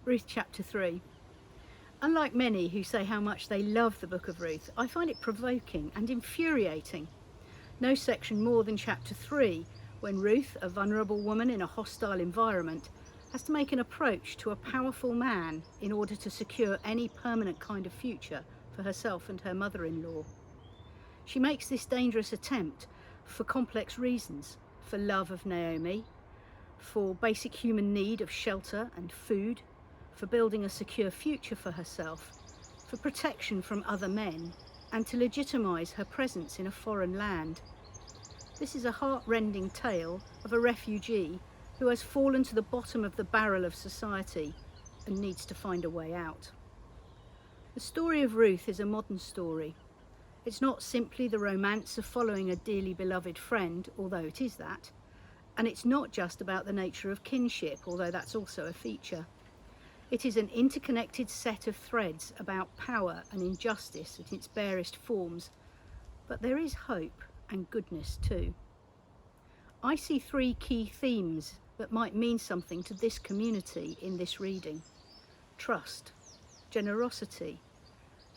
Ruth chapter 3. Unlike many who say how much they love the book of Ruth, I find it provoking and infuriating. No section more than chapter 3, when Ruth, a vulnerable woman in a hostile environment, has to make an approach to a powerful man in order to secure any permanent kind of future for herself and her mother-in-law. She makes this dangerous attempt for complex reasons: for love of Naomi, for basic human need of shelter and food, for building a secure future for herself, for protection from other men, and to legitimise her presence in a foreign land. This is a heart-rending tale of a refugee who has fallen to the bottom of the barrel of society and needs to find a way out. The story of Ruth is a modern story. It's not simply the romance of following a dearly beloved friend, although it is that, and it's not just about the nature of kinship, although that's also a feature. It is an interconnected set of threads about power and injustice at its barest forms, but there is hope and goodness too. I see three key themes that might mean something to this community in this reading: trust, generosity,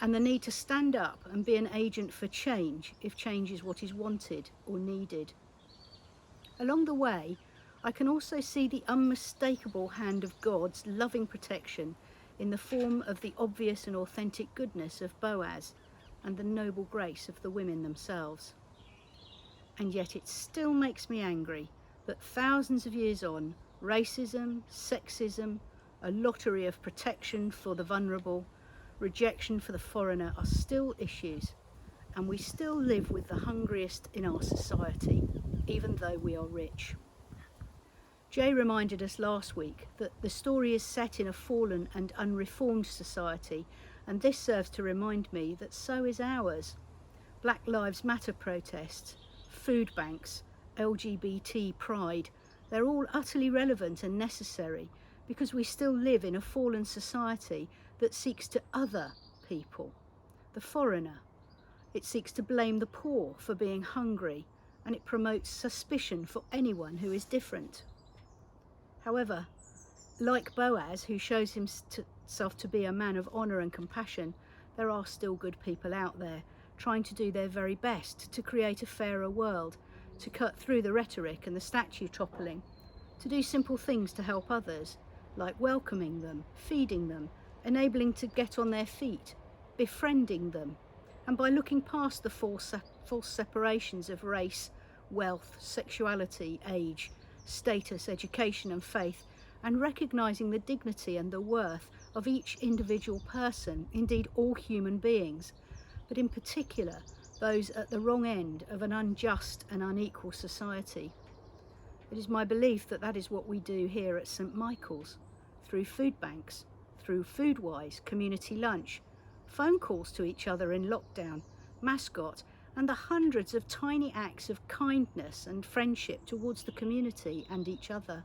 and the need to stand up and be an agent for change if change is what is wanted or needed. Along the way, I can also see the unmistakable hand of God's loving protection in the form of the obvious and authentic goodness of Boaz and the noble grace of the women themselves. And yet it still makes me angry that thousands of years on, racism, sexism, a lottery of protection for the vulnerable, rejection for the foreigner are still issues, and we still live with the hungriest in our society, even though we are rich. Jay reminded us last week that the story is set in a fallen and unreformed society, and this serves to remind me that so is ours. Black Lives Matter protests, food banks, LGBT pride, they're all utterly relevant and necessary because we still live in a fallen society that seeks to other people, the foreigner. It seeks to blame the poor for being hungry, and it promotes suspicion for anyone who is different. However, like Boaz, who shows himself to be a man of honour and compassion, there are still good people out there trying to do their very best to create a fairer world, to cut through the rhetoric and the statue toppling, to do simple things to help others, like welcoming them, feeding them, enabling to get on their feet, befriending them, and by looking past the false separations of race, wealth, sexuality, age, status, education and faith, and recognising the dignity and the worth of each individual person, indeed all human beings, but in particular those at the wrong end of an unjust and unequal society. It is my belief that that is what we do here at St Michael's, through food banks, through Foodwise, community lunch, phone calls to each other in lockdown, mascot, and the hundreds of tiny acts of kindness and friendship towards the community and each other.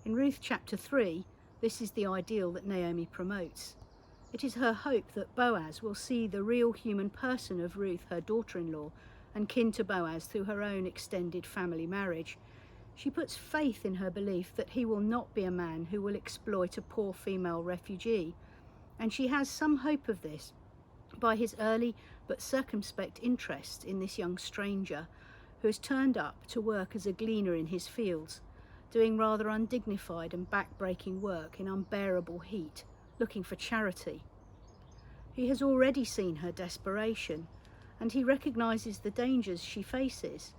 In Ruth chapter 3, this is the ideal that Naomi promotes. It is her hope that Boaz will see the real human person of Ruth, her daughter-in-law, and kin to Boaz through her own extended family marriage. She puts faith in her belief that he will not be a man who will exploit a poor female refugee, and she has some hope of this by his early but circumspect interest in this young stranger who has turned up to work as a gleaner in his fields, doing rather undignified and back-breaking work in unbearable heat, looking for charity. He has already seen her desperation, and he recognises the dangers she faces,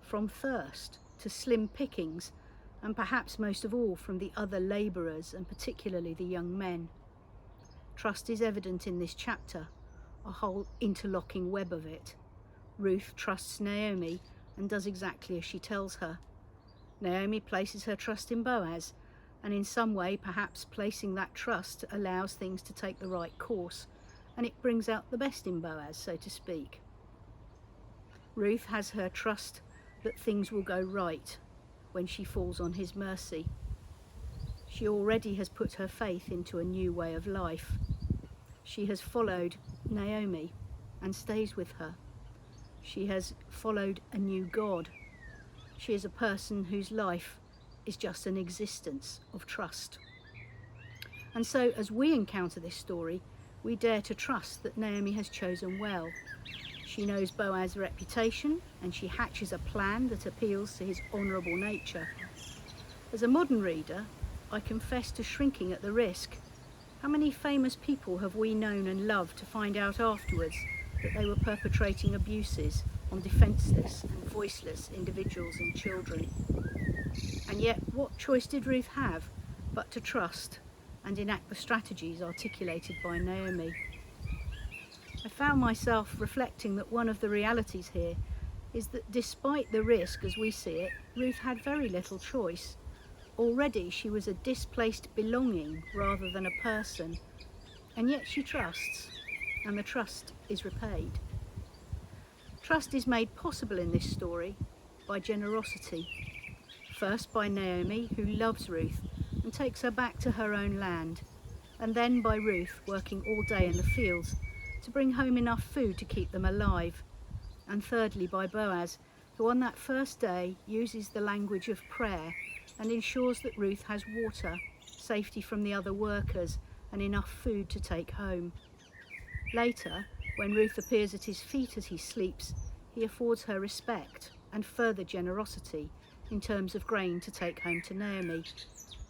from thirst to slim pickings, and perhaps most of all from the other labourers, and particularly the young men. Trust is evident in this chapter, a whole interlocking web of it. Ruth trusts Naomi and does exactly as she tells her. Naomi places her trust in Boaz, and in some way perhaps placing that trust allows things to take the right course, and it brings out the best in Boaz, so to speak. Ruth has her trust that things will go right when she falls on his mercy. She already has put her faith into a new way of life. She has followed Naomi and stays with her. She has followed a new God. She is a person whose life is just an existence of trust. And so as we encounter this story, we dare to trust that Naomi has chosen well. She knows Boaz's reputation, and she hatches a plan that appeals to his honourable nature. As a modern reader, I confess to shrinking at the risk. How many famous people have we known and loved to find out afterwards that they were perpetrating abuses on defenceless and voiceless individuals and children? And yet, what choice did Ruth have but to trust and enact the strategies articulated by Naomi? I found myself reflecting that one of the realities here is that despite the risk as we see it, Ruth had very little choice. Already she was a displaced belonging rather than a person, and yet she trusts, and the trust is repaid. Trust is made possible in this story by generosity. First by Naomi, who loves Ruth and takes her back to her own land, and then by Ruth working all day in the fields to bring home enough food to keep them alive, and thirdly by Boaz, who on that first day uses the language of prayer and ensures that Ruth has water, safety from the other workers, and enough food to take home. Later, when Ruth appears at his feet as he sleeps, he affords her respect and further generosity in terms of grain to take home to Naomi.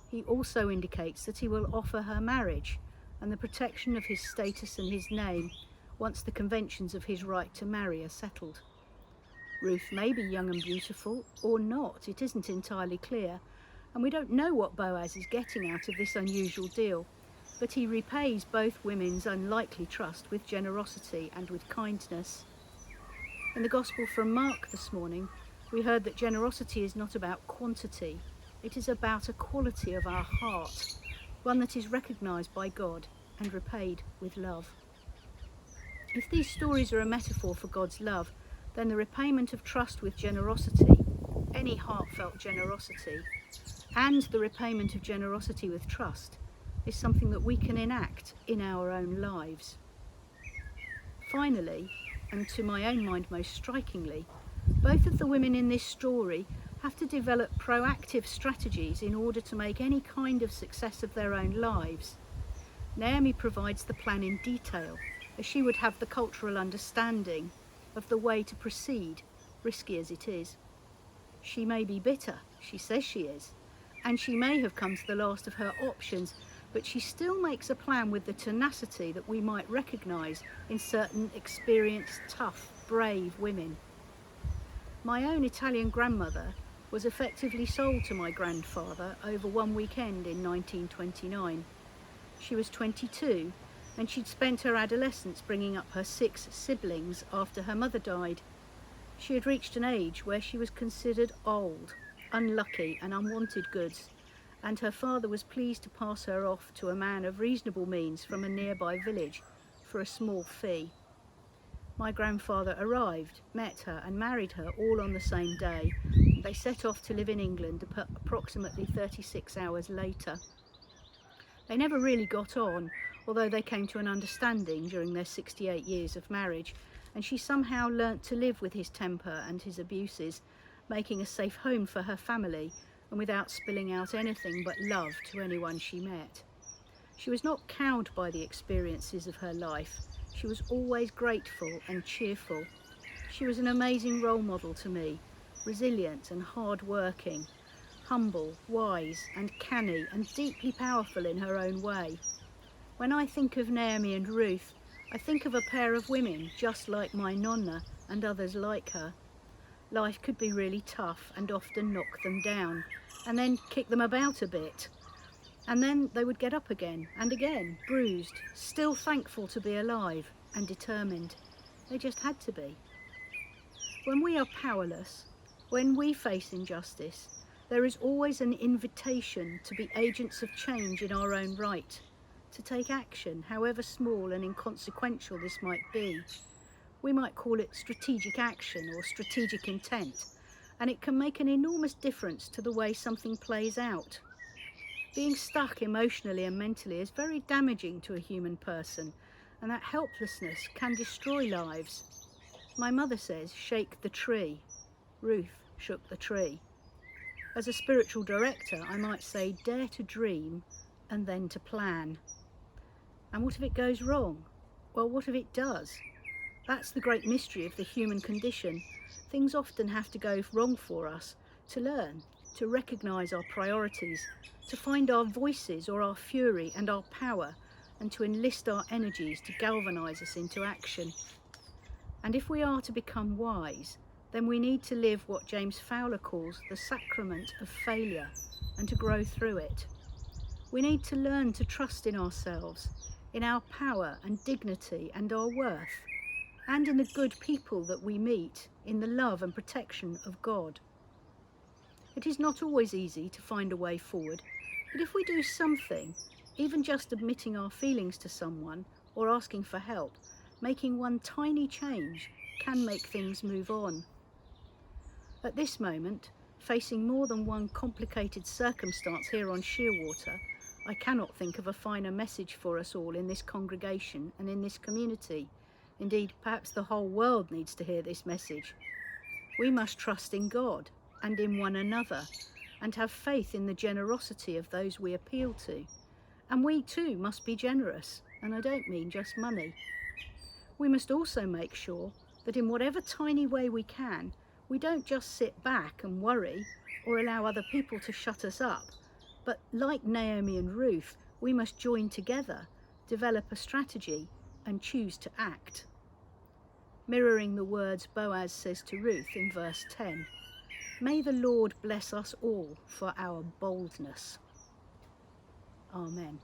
He also indicates that he will offer her marriage and the protection of his status and his name once the conventions of his right to marry are settled. Ruth may be young and beautiful, or not, it isn't entirely clear, and we don't know what Boaz is getting out of this unusual deal, but he repays both women's unlikely trust with generosity and with kindness. In the Gospel from Mark this morning, we heard that generosity is not about quantity, it is about a quality of our heart, one that is recognised by God and repaid with love. If these stories are a metaphor for God's love, then the repayment of trust with generosity, any heartfelt generosity, and the repayment of generosity with trust is something that we can enact in our own lives. Finally, and to my own mind most strikingly, both of the women in this story have to develop proactive strategies in order to make any kind of success of their own lives. Naomi provides the plan in detail, as she would have the cultural understanding of the way to proceed, risky as it is. She may be bitter, she says she is, and she may have come to the last of her options, but she still makes a plan with the tenacity that we might recognise in certain experienced, tough, brave women. My own Italian grandmother was effectively sold to my grandfather over one weekend in 1929. She was 22, and she'd spent her adolescence bringing up her 6 siblings after her mother died. She had reached an age where she was considered old, unlucky and unwanted goods, and her father was pleased to pass her off to a man of reasonable means from a nearby village for a small fee. My grandfather arrived, met her and married her all on the same day. They set off to live in England approximately 36 hours later. They never really got on, although they came to an understanding during their 68 years of marriage, and she somehow learnt to live with his temper and his abuses, making a safe home for her family and without spilling out anything but love to anyone she met. She was not cowed by the experiences of her life. She was always grateful and cheerful. She was an amazing role model to me, resilient and hard-working, humble, wise and canny and deeply powerful in her own way. When I think of Naomi and Ruth, I think of a pair of women just like my nonna and others like her. Life could be really tough and often knock them down, and then kick them about a bit. And then they would get up again, bruised, still thankful to be alive and determined. They just had to be. When we are powerless, when we face injustice, there is always an invitation to be agents of change in our own right, to take action, however small and inconsequential this might be. We might call it strategic action or strategic intent, and it can make an enormous difference to the way something plays out. Being stuck emotionally and mentally is very damaging to a human person, and that helplessness can destroy lives. My mother says, shake the tree. Ruth shook the tree. As a spiritual director, I might say, dare to dream and then to plan. And what if it goes wrong? Well, what if it does? That's the great mystery of the human condition. Things often have to go wrong for us to learn, to recognise our priorities, to find our voices or our fury and our power, and to enlist our energies to galvanise us into action. And if we are to become wise, then we need to live what James Fowler calls the sacrament of failure and to grow through it. We need to learn to trust in ourselves, in our power and dignity and our worth, and in the good people that we meet, in the love and protection of God. It is not always easy to find a way forward, but if we do something, even just admitting our feelings to someone or asking for help, making one tiny change can make things move on. At this moment, facing more than one complicated circumstance here on Shearwater, I cannot think of a finer message for us all in this congregation and in this community. Indeed, perhaps the whole world needs to hear this message. We must trust in God and in one another, and have faith in the generosity of those we appeal to. And we too must be generous, and I don't mean just money. We must also make sure that in whatever tiny way we can, we don't just sit back and worry or allow other people to shut us up, but like Naomi and Ruth, we must join together, develop a strategy, and choose to act. Mirroring the words Boaz says to Ruth in verse 10, "May the Lord bless us all for our boldness." Amen.